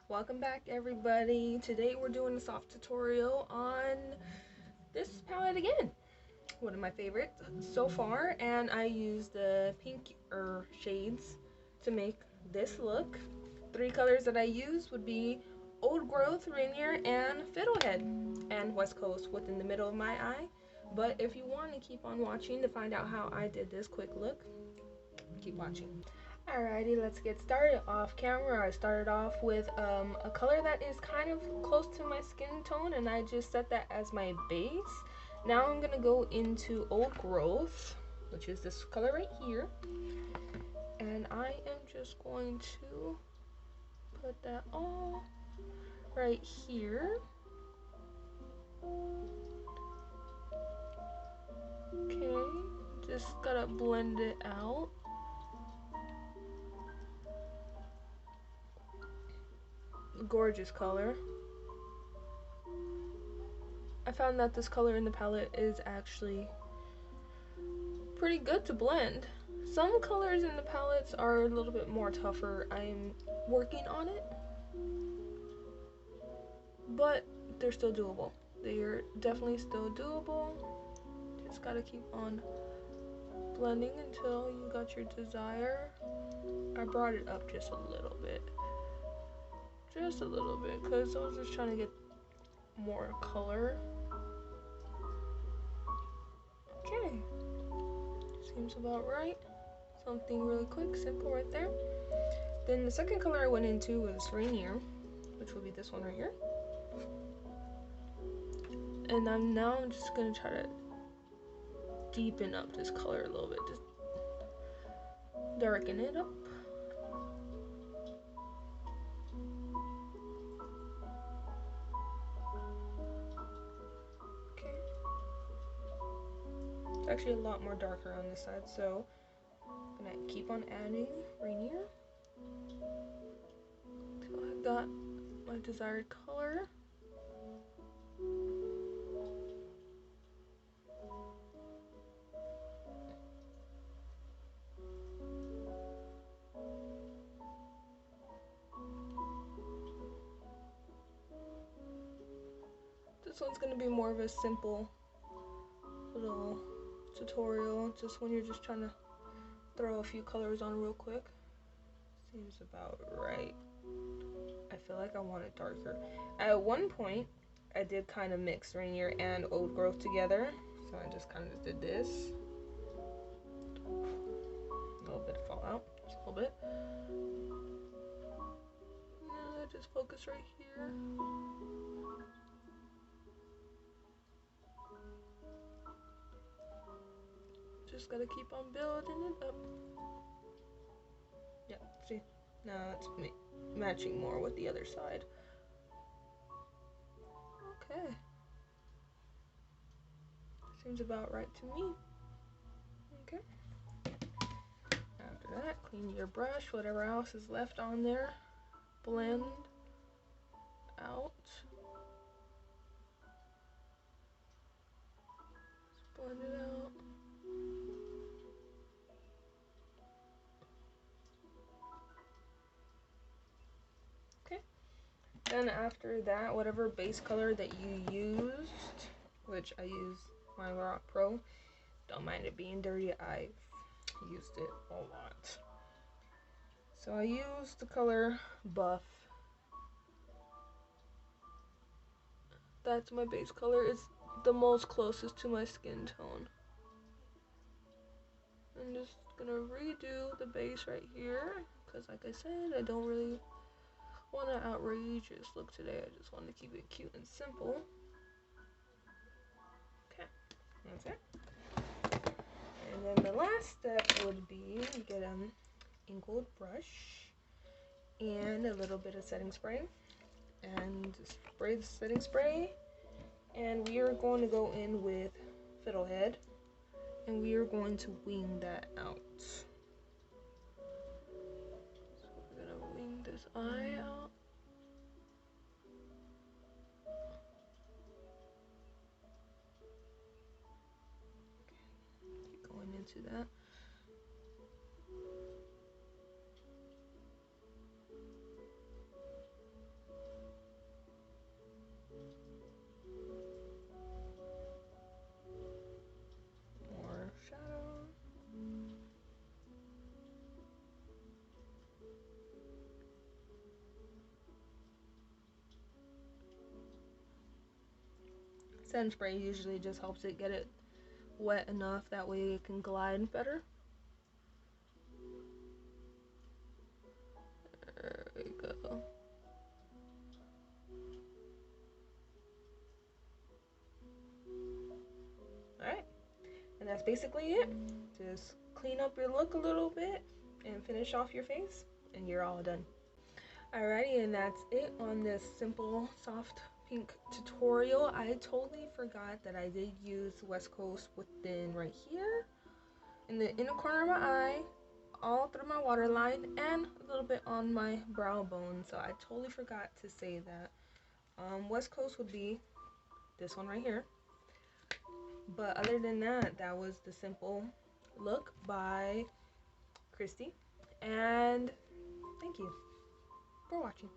Welcome back, everybody. Today we're doing a soft tutorial on this palette again. One of my favorites so far, and I used the pinker shades to make this look. Three colors that I used would be Old Growth, Rainier, and Fiddlehead, and West Coast within the middle of my eye. But if you want to keep on watching to find out how I did this quick look, keep watching. Alrighty, let's get started. Off camera, I started off with a color that is kind of close to my skin tone, and I just set that as my base. Now I'm gonna go into Old Growth, which is this color right here, and I am just going to put that all right here. Okay, just gotta blend it out. Gorgeous color. I found that this color in the palette is actually pretty good to blend. Some colors in the palettes are a little bit more tougher. I'm working on it, but they're still doable. They're definitely still doable. Just gotta keep on blending until you got your desire. I brought it up just a little bit. Just a little bit, because I was just trying to get more color. Okay, seems about right. Something really quick, simple right there. Then the second color I went into was Rainier, which will be this one right here. And I'm just gonna try to deepen up this color a little bit, just darken it up. Actually a lot more darker on this side, so I'm gonna keep on adding Rainier until I got my desired color. This one's gonna be more of a simple little tutorial, just when you're just trying to throw a few colors on real quick. Seems about right. I feel like I want it darker. At one point, I did kind of mix Rainier and Old Growth together, so I just kind of did this. A little bit of fallout, just a little bit. Just focus right here. Just gotta keep on building it up. Yeah, see? Now it's matching more with the other side. Okay. Seems about right to me. Okay. After that, clean your brush, whatever else is left on there. Blend out. Just blend it out. Then after that, whatever base color that you used, which I used my Rock Pro, don't mind it being dirty, I've used it a lot. So I used the color Buff. That's my base color. It's the most closest to my skin tone. I'm just gonna redo the base right here, because like I said, I don't really want an outrageous look today. I just want to keep it cute and simple. Okay, that's it. And then the last step would be get an ink-gold brush and a little bit of setting spray, and spray the setting spray. And we are going to go in with Fiddlehead, and we are going to wing that out. This eye out. Okay. Keep going into that. setting spray usually just helps it get it wet enough, that way it can glide better. There we go. Alright, and that's basically it. Just clean up your look a little bit and finish off your face, and you're all done. Alrighty, and that's it on this simple soft pink tutorial. I totally forgot that I did use West Coast within right here, in the inner corner of my eye, all through my waterline, and a little bit on my brow bone. So I totally forgot to say that. West Coast would be this one right here. But other than that, that was the simple look by Kristi. And thank you for watching.